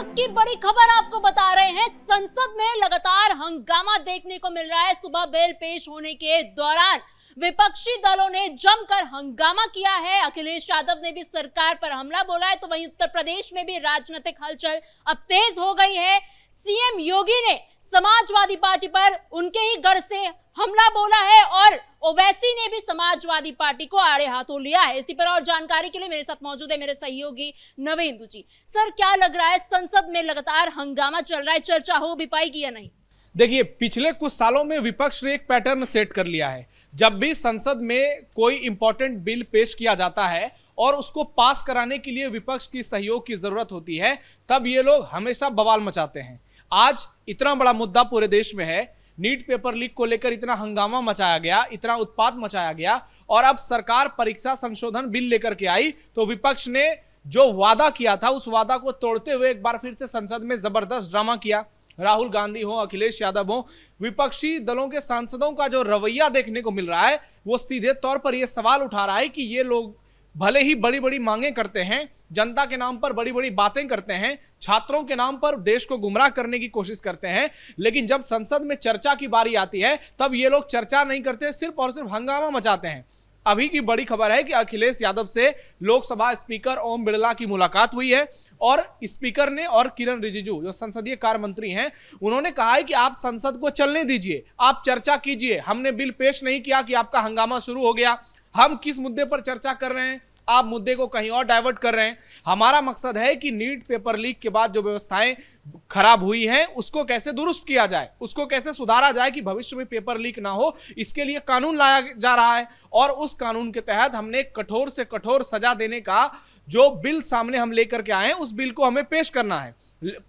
वक्त की बड़ी खबर आपको बता रहे हैं। संसद में लगातार हंगामा देखने को मिल रहा है। सुबह बिल पेश होने के दौरान विपक्षी दलों ने जमकर हंगामा किया है। अखिलेश यादव ने भी सरकार पर हमला बोला है, तो वहीं उत्तर प्रदेश में भी राजनीतिक हलचल अब तेज हो गई है। सीएम योगी ने समाजवादी पार्टी पर उनके ही गढ़ से हमला बोला है और ओवैसी ने भी समाजवादी पार्टी को आड़े हाथों लिया है। इसी पर और जानकारी के लिए मेरे साथ मौजूद है मेरे सहयोगी नवेंदु जी। सर, क्या लग रहा है, संसद में लगातार हंगामा चल रहा है, चर्चा हो भी पाएगी या नहीं? देखिए, पिछले कुछ सालों में विपक्ष ने एक पैटर्न सेट कर लिया है। जब भी संसद में कोई इंपॉर्टेंट बिल पेश किया जाता है और उसको पास कराने के लिए विपक्ष की सहयोग की जरूरत होती है, तब ये लोग हमेशा बवाल मचाते हैं। आज इतना बड़ा मुद्दा पूरे देश में है, नीट पेपर लीक को लेकर इतना हंगामा मचाया गया, इतना उत्पात मचाया गया, और अब सरकार परीक्षा संशोधन बिल लेकर के आई तो विपक्ष ने जो वादा किया था उस वादा को तोड़ते हुए एक बार फिर से संसद में जबरदस्त ड्रामा किया। राहुल गांधी हो, अखिलेश यादव हो, विपक्षी दलों के सांसदों का जो रवैया देखने को मिल रहा है वो सीधे तौर पर यह सवाल उठा रहा है कि ये लोग भले ही बड़ी बड़ी मांगे करते हैं, जनता के नाम पर बड़ी बड़ी बातें करते हैं, छात्रों के नाम पर देश को गुमराह करने की कोशिश करते हैं, लेकिन जब संसद में चर्चा की बारी आती है तब ये लोग चर्चा नहीं करते, सिर्फ और सिर्फ हंगामा मचाते हैं। अभी की बड़ी खबर है कि अखिलेश यादव से लोकसभा स्पीकर ओम बिरला की मुलाकात हुई है और स्पीकर ने और किरण रिजिजू जो संसदीय कार्य मंत्री हैं, उन्होंने कहा है कि आप संसद को चलने दीजिए, आप चर्चा कीजिए। हमने बिल पेश नहीं किया कि आपका हंगामा शुरू हो गया। हम किस मुद्दे पर चर्चा कर रहे हैं, आप मुद्दे को कहीं और डाइवर्ट कर रहे हैं। हमारा मकसद है कि नीट पेपर लीक के बाद जो व्यवस्थाएं खराब हुई हैं उसको कैसे दुरुस्त किया जाए, उसको कैसे सुधारा जाए कि भविष्य में पेपर लीक ना हो। इसके लिए कानून लाया जा रहा है और उस कानून के तहत हमने कठोर से कठोर सजा देने का जो बिल सामने हम लेकर के आए हैं उस बिल को हमें पेश करना है।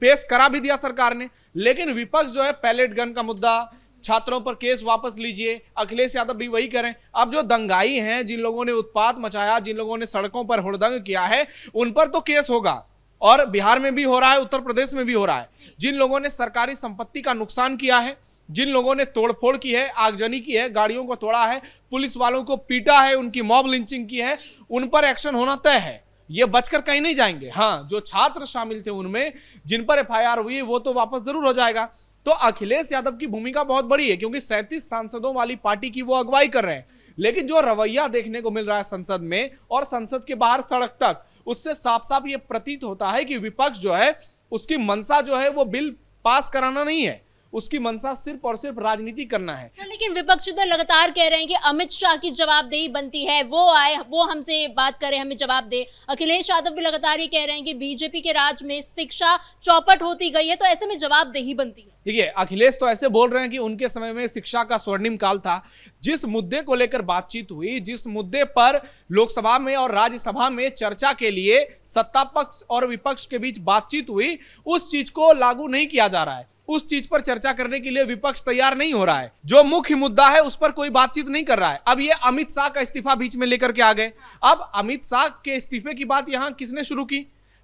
पेश करा भी दिया सरकार ने, लेकिन विपक्ष जो है पैलेट गन का मुद्दा, छात्रों पर केस वापस लीजिए, अखिलेश यादव भी वही करें। अब जो दंगाई हैं, जिन लोगों ने उत्पात मचाया, जिन लोगों ने सड़कों पर हुड़दंग किया है, उन पर तो केस होगा और बिहार में भी हो रहा है, उत्तर प्रदेश में भी हो रहा है। जिन लोगों ने सरकारी संपत्ति का नुकसान किया है, जिन लोगों ने तोड़फोड़ की है, आगजनी की है, गाड़ियों को तोड़ा है, पुलिस वालों को पीटा है, उनकी मॉब लिंचिंग की है, उन पर एक्शन होना तय है। ये बचकर कहीं नहीं जाएंगे। हाँ, जो छात्र शामिल थे उनमें जिन पर एफआईआर हुई वो तो वापस जरूर हो जाएगा। तो अखिलेश यादव की भूमिका बहुत बड़ी है क्योंकि 37 सांसदों वाली पार्टी की वो अगुवाई कर रहे हैं, लेकिन जो रवैया देखने को मिल रहा है संसद में और संसद के बाहर सड़क तक, उससे साफ साफ ये प्रतीत होता है कि विपक्ष जो है उसकी मंशा जो है वो बिल पास कराना नहीं है, उसकी मंशा सिर्फ और सिर्फ राजनीति करना है। सर, लेकिन विपक्षी दल लगातार कह रहे हैं कि अमित शाह की जवाबदेही बनती है, वो आए, वो हमसे बात करे, हमें जवाब दे। अखिलेश यादव भी लगातार ये कह रहे हैं कि बीजेपी के राज में शिक्षा चौपट होती गई है, तो ऐसे में जवाबदेही बनती है। देखिए, अखिलेश तो ऐसे बोल रहे हैं कि उनके समय में शिक्षा का स्वर्णिम काल था। जिस मुद्दे को लेकर बातचीत हुई, जिस मुद्दे पर लोकसभा में और राज्यसभा में चर्चा के लिए सत्ता पक्ष और विपक्ष के बीच बातचीत हुई, उस चीज को लागू नहीं किया जा रहा है। उस चीज पर चर्चा करने के लिए विपक्ष तैयार नहीं हो रहा है। जो मुख्य मुद्दा है उस पर कोई बातचीत नहीं कर रहा है। अब ये अमित शाह का इस्तीफा बीच में लेकर के आ गए। अब अमित शाह के इस्तीफे की बात यहां किसने शुरू की?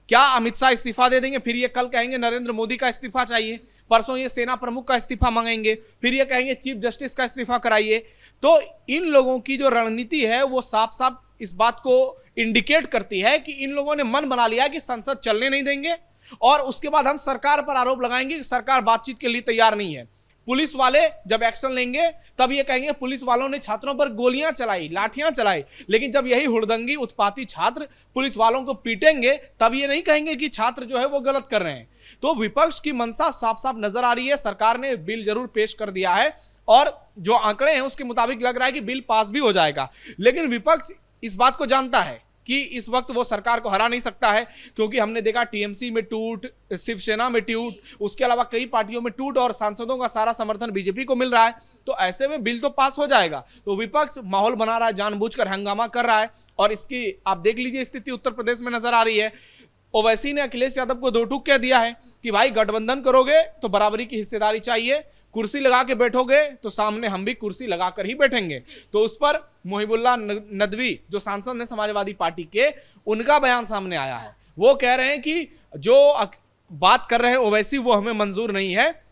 क्या अमित शाह इस्तीफा दे देंगे, फिर ये कल कहेंगे नरेंद्र मोदी का इस्तीफा चाहिए, परसों ये सेना प्रमुख का इस्तीफा मांगेंगे, फिर ये कहेंगे चीफ जस्टिस का इस्तीफा कराइए। तो इन लोगों की जो रणनीति है वो साफ साफ इस बात को इंडिकेट करती है कि इन लोगों ने मन बना लिया कि संसद चलने नहीं देंगे और उसके बाद हम सरकार पर आरोप लगाएंगे कि सरकार बातचीत के लिए तैयार नहीं है। पुलिस वाले जब एक्शन लेंगे तब ये कहेंगे पुलिस वालों ने छात्रों पर गोलियां चलाई, लाठियां चलाई, लेकिन जब यही हुड़दंगी उत्पाती छात्र पुलिस वालों को पीटेंगे तब ये नहीं कहेंगे कि छात्र जो है वो गलत कर रहे हैं। तो विपक्ष की मंशा साफ साफ नजर आ रही है। सरकार ने बिल जरूर पेश कर दिया है और जो आंकड़े हैं उसके मुताबिक लग रहा है कि बिल पास भी हो जाएगा, लेकिन विपक्ष इस बात को जानता है कि इस वक्त वो सरकार को हरा नहीं सकता है, क्योंकि हमने देखा टीएमसी में टूट, शिवसेना में टूट, उसके अलावा कई पार्टियों में टूट और सांसदों का सारा समर्थन बीजेपी को मिल रहा है। तो ऐसे में बिल तो पास हो जाएगा। तो विपक्ष माहौल बना रहा है, जानबूझकर हंगामा कर रहा है और इसकी आप देख लीजिए स्थिति उत्तर प्रदेश में नजर आ रही है। ओवैसी ने अखिलेश यादव को दो टूक कह दिया है कि भाई गठबंधन करोगे तो बराबरी की हिस्सेदारी चाहिए, कुर्सी लगा के बैठोगे तो सामने हम भी कुर्सी लगाकर ही बैठेंगे। तो उस पर मोहिबुल्लाह नदवी जो सांसद ने समाजवादी पार्टी के, उनका बयान सामने आया है। वो कह रहे हैं कि जो बात कर रहे हैं ओवैसी वो हमें मंजूर नहीं है।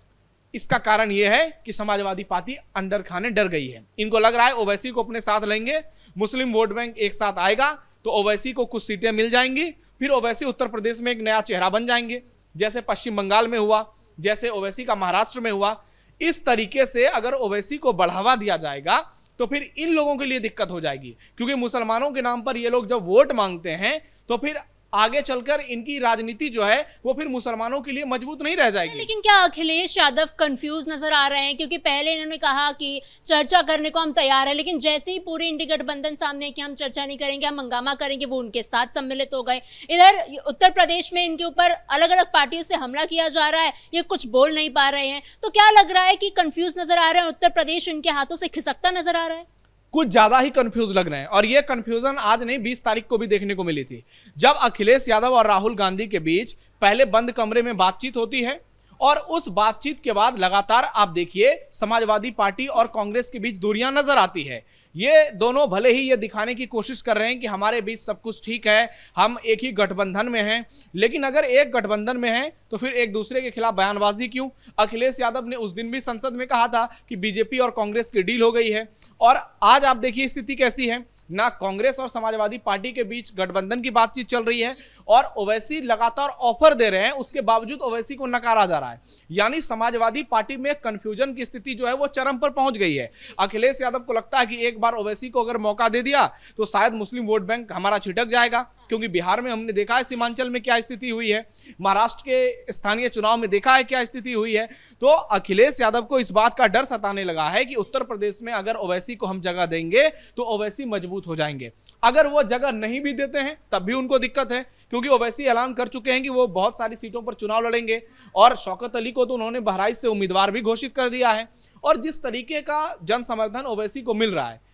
इसका कारण यह है कि समाजवादी पार्टी अंडर खाने डर गई है। इनको लग रहा है ओवैसी को अपने साथ लेंगे, मुस्लिम वोट बैंक एक साथ आएगा तो ओवैसी को कुछ सीटें मिल जाएंगी, फिर ओवैसी उत्तर प्रदेश में एक नया चेहरा बन जाएंगे। जैसे पश्चिम बंगाल में हुआ, जैसे ओवैसी का महाराष्ट्र में हुआ। इस तरीके से अगर ओवैसी को बढ़ावा दिया जाएगा तो फिर इन लोगों के लिए दिक्कत हो जाएगी, क्योंकि मुसलमानों के नाम पर ये लोग जब वोट मांगते हैं तो फिर आगे चलकर इनकी राजनीति जो है वो फिर मुसलमानों के लिए मजबूत नहीं रह जाएगी। लेकिन क्या अखिलेश यादव कंफ्यूज नजर आ रहे हैं? क्योंकि पहले इन्होंने कहा कि चर्चा करने को हम तैयार हैं, लेकिन जैसे ही पूरी इंडी गठबंधन सामने है कि हम चर्चा नहीं करेंगे, हम हंगामा करेंगे, वो उनके साथ सम्मिलित हो गए। इधर उत्तर प्रदेश में इनके ऊपर अलग अलग पार्टियों से हमला किया जा रहा है, ये कुछ बोल नहीं पा रहे हैं। तो क्या लग रहा है कि कंफ्यूज नजर आ रहे हैं, उत्तर प्रदेश इनके हाथों से खिसकता नजर आ रहा है? कुछ ज्यादा ही कंफ्यूज लग रहे हैं, और ये कंफ्यूजन आज नहीं 20 तारीख को भी देखने को मिली थी, जब अखिलेश यादव और राहुल गांधी के बीच पहले बंद कमरे में बातचीत होती है, और उस बातचीत के बाद लगातार आप देखिए समाजवादी पार्टी और कांग्रेस के बीच दूरियां नजर आती है। ये दोनों भले ही ये दिखाने की कोशिश कर रहे हैं कि हमारे बीच सब कुछ ठीक है, हम एक ही गठबंधन में हैं, लेकिन अगर एक गठबंधन में हैं तो फिर एक दूसरे के खिलाफ बयानबाजी क्यों? अखिलेश यादव ने उस दिन भी संसद में कहा था कि बीजेपी और कांग्रेस की डील हो गई है, और आज आप देखिए स्थिति कैसी है, ना कांग्रेस और समाजवादी पार्टी के बीच गठबंधन की बातचीत चल रही है, और ओवैसी लगातार ऑफर दे रहे हैं, उसके बावजूद ओवैसी को नकारा जा रहा है। यानी समाजवादी पार्टी में कंफ्यूजन की स्थिति जो है वो चरम पर पहुंच गई है। अखिलेश यादव को लगता है कि एक बार ओवैसी को अगर मौका दे दिया तो शायद मुस्लिम वोट बैंक हमारा छिटक जाएगा, क्योंकि बिहार में हमने देखा है सीमांचल में क्या स्थिति हुई है, महाराष्ट्र के स्थानीय चुनाव में देखा है क्या स्थिति हुई है। तो अखिलेश यादव को इस बात का डर सताने लगा है कि उत्तर प्रदेश में अगर ओवैसी को हम जगह देंगे तो ओवैसी मजबूत हो जाएंगे। अगर वो जगह नहीं भी देते हैं तब भी उनको दिक्कत है, क्योंकि ओवैसी ऐलान कर चुके हैं कि वो बहुत सारी सीटों पर चुनाव लड़ेंगे, और शौकत अली को तो उन्होंने बहराइच से उम्मीदवार भी घोषित कर दिया है। और जिस तरीके का जन समर्थन ओवैसी को मिल रहा है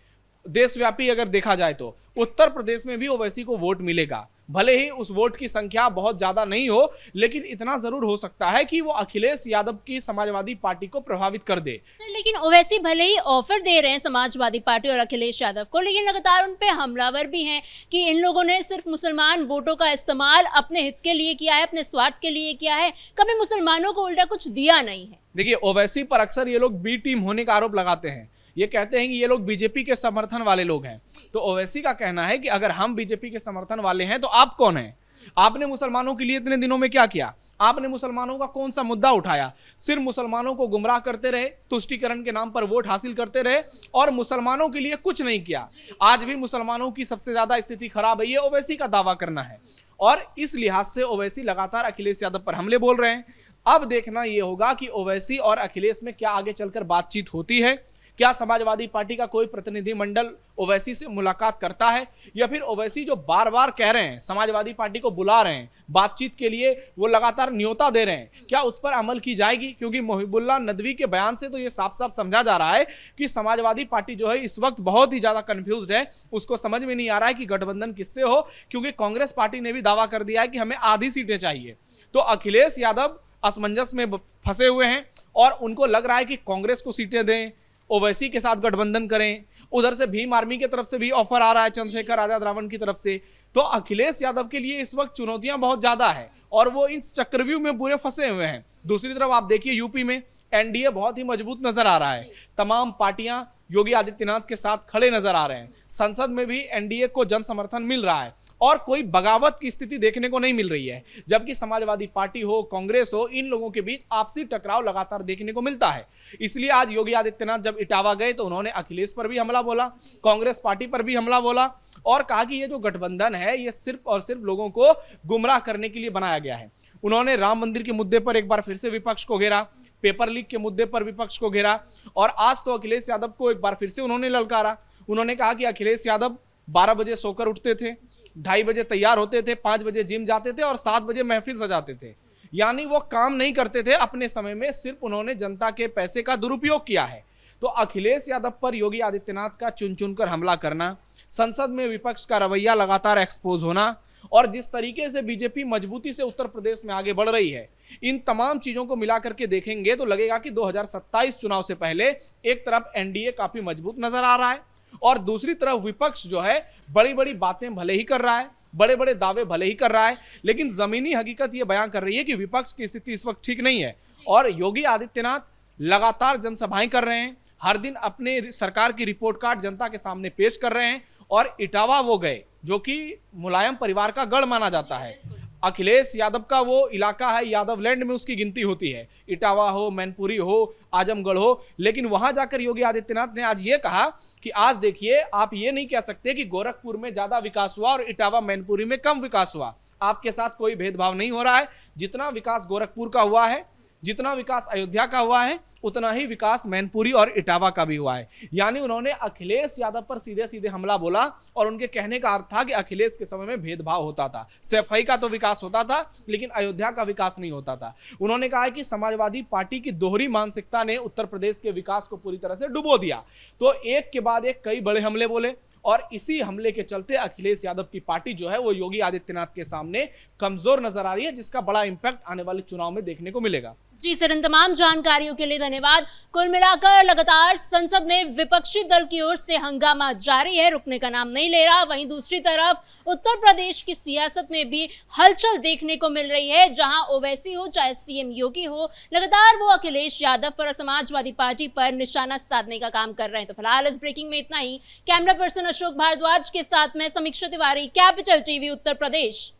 देशव्यापी अगर देखा जाए तो उत्तर प्रदेश में भी ओवैसी को वोट मिलेगा। भले ही उस वोट की संख्या बहुत ज्यादा नहीं हो, लेकिन इतना जरूर हो सकता है कि वो अखिलेश यादव की समाजवादी पार्टी को प्रभावित कर दे। सर, लेकिन ओवैसी भले ही ऑफर दे रहे हैं समाजवादी पार्टी और अखिलेश यादव को, लेकिन लगातार उन पे हमलावर भी हैं कि इन लोगों ने सिर्फ मुसलमान वोटों का इस्तेमाल अपने हित के लिए किया है, अपने स्वार्थ के लिए किया है, कभी मुसलमानों को उल्टा कुछ दिया नहीं है। देखिए, ओवैसी पर अक्सर ये लोग बी टीम होने का आरोप लगाते हैं, ये कहते हैं कि ये लोग बीजेपी के समर्थन वाले लोग हैं। तो ओवैसी का कहना है कि अगर हम बीजेपी के समर्थन वाले हैं तो आप कौन हैं? आपने मुसलमानों के लिए इतने दिनों में क्या किया? आपने मुसलमानों का कौन सा मुद्दा उठाया? सिर्फ मुसलमानों को गुमराह करते रहे, तुष्टीकरण के नाम पर वोट हासिल करते रहे, और मुसलमानों के लिए कुछ नहीं किया। आज भी मुसलमानों की सबसे ज्यादा स्थिति खराब है, ये ओवैसी का दावा करना है, और इस लिहाज से ओवैसी लगातार अखिलेश यादव पर हमले बोल रहे हैं। अब देखना यह होगा कि ओवैसी और अखिलेश में क्या आगे चलकर बातचीत होती है। क्या समाजवादी पार्टी का कोई प्रतिनिधिमंडल ओवैसी से मुलाकात करता है, या फिर ओवैसी जो बार बार कह रहे हैं समाजवादी पार्टी को बुला रहे हैं बातचीत के लिए, वो लगातार न्योता दे रहे हैं, क्या उस पर अमल की जाएगी? क्योंकि मोहिबुल्लाह नदवी के बयान से तो ये साफ साफ समझा जा रहा है कि समाजवादी पार्टी जो है इस वक्त बहुत ही ज्यादा कंफ्यूज्ड है, उसको समझ में नहीं आ रहा है कि गठबंधन किससे हो, क्योंकि कांग्रेस पार्टी ने भी दावा कर दिया है कि हमें आधी सीटें चाहिए। तो अखिलेश यादव असमंजस में फंसे हुए हैं, और उनको लग रहा है कि कांग्रेस को सीटें दें, ओवैसी के साथ गठबंधन करें। उधर से भीम आर्मी की तरफ से भी ऑफर आ रहा है, चंद्रशेखर आजाद रावण की तरफ से। तो अखिलेश यादव के लिए इस वक्त चुनौतियां बहुत ज्यादा है, और वो इस चक्रव्यूह में पूरे फंसे हुए हैं। दूसरी तरफ आप देखिए यूपी में एनडीए बहुत ही मजबूत नजर आ रहा है, तमाम पार्टियां योगी आदित्यनाथ के साथ खड़े नजर आ रहे हैं, संसद में भी एनडीए को जन समर्थन मिल रहा है, और कोई बगावत की स्थिति देखने को नहीं मिल रही है। जबकि समाजवादी पार्टी हो, कांग्रेस हो, इन लोगों के बीच आपसी टकराव लगातार देखने को मिलता है। इसलिए आज योगी आदित्यनाथ जब इटावा गए तो उन्होंने अखिलेश पर भी हमला बोला, कांग्रेस पार्टी पर भी हमला बोला, और कहा कि ये जो गठबंधन है ये सिर्फ और सिर्फ लोगों को गुमराह करने के लिए बनाया गया है। उन्होंने राम मंदिर के मुद्दे पर एक बार फिर से विपक्ष को घेरा, पेपर लीक के मुद्दे पर विपक्ष को घेरा, और आज तो अखिलेश यादव को एक बार फिर से उन्होंने ललकारा। उन्होंने कहा कि अखिलेश यादव 12 बजे सोकर उठते थे, 2:30 बजे तैयार होते थे, 5 बजे जिम जाते थे, और 7 बजे महफिल सजाते थे। यानी वो काम नहीं करते थे अपने समय में, सिर्फ उन्होंने जनता के पैसे का दुरुपयोग किया है। तो अखिलेश यादव पर योगी आदित्यनाथ का चुन चुनकर हमला करना, संसद में विपक्ष का रवैया लगातार एक्सपोज होना, और जिस तरीके से बीजेपी मजबूती से उत्तर प्रदेश में आगे बढ़ रही है, इन तमाम चीजों को मिलाकर के देखेंगे तो लगेगा कि 2027 चुनाव से पहले एक तरफ एनडीए काफी मजबूत नजर आ रहा है, और दूसरी तरफ विपक्ष जो है बड़ी बड़ी बातें भले ही कर रहा है, बड़े बड़े दावे भले ही कर रहा है, लेकिन जमीनी हकीकत यह बयान कर रही है कि विपक्ष की स्थिति इस वक्त ठीक नहीं है। और योगी आदित्यनाथ लगातार जनसभाएं कर रहे हैं, हर दिन अपने सरकार की रिपोर्ट कार्ड जनता के सामने पेश कर रहे हैं, और इटावा वो गए जो कि मुलायम परिवार का गढ़ माना जाता है। अखिलेश यादव का वो इलाका है, यादव लैंड में उसकी गिनती होती है, इटावा हो, मैनपुरी हो, आजमगढ़ हो। लेकिन वहां जाकर योगी आदित्यनाथ ने आज ये कहा कि आज देखिए, आप ये नहीं कह सकते कि गोरखपुर में ज्यादा विकास हुआ और इटावा मैनपुरी में कम विकास हुआ। आपके साथ कोई भेदभाव नहीं हो रहा है। जितना विकास गोरखपुर का हुआ है, जितना विकास अयोध्या का हुआ है, उतना ही विकास मैनपुरी और इटावा का भी हुआ है। यानी उन्होंने अखिलेश यादव पर सीधे सीधे हमला बोला और उनके कहने का अर्थ था कि अखिलेश के समय में भेदभाव होता था, सैफई का तो विकास होता था लेकिन अयोध्या का विकास नहीं होता था। उन्होंने कहा कि समाजवादी पार्टी की दोहरी मानसिकता ने उत्तर प्रदेश के विकास को पूरी तरह से डुबो दिया। तो एक के बाद एक कई बड़े हमले बोले और इसी हमले के चलते अखिलेश यादव की पार्टी जो है वो योगी आदित्यनाथ के सामने कमजोर नजर आ रही है, जिसका बड़ा इंपैक्ट आने वाले चुनाव में देखने को मिलेगा। जी सर, इन तमाम जानकारियों के लिए धन्यवाद। कुल मिलाकर लगातार संसद में विपक्षी दल की ओर से हंगामा जारी है, रुकने का नाम नहीं ले रहा। वहीं दूसरी तरफ उत्तर प्रदेश की सियासत में भी हलचल देखने को मिल रही है, जहां ओवैसी हो चाहे सीएम योगी हो, लगातार वो अखिलेश यादव पर और समाजवादी पार्टी पर निशाना साधने का काम कर रहे हैं। तो फिलहाल इस ब्रेकिंग में इतना ही। कैमरा पर्सन अशोक भारद्वाज के साथ मैं समीक्षा तिवारी, कैपिटल टीवी उत्तर प्रदेश।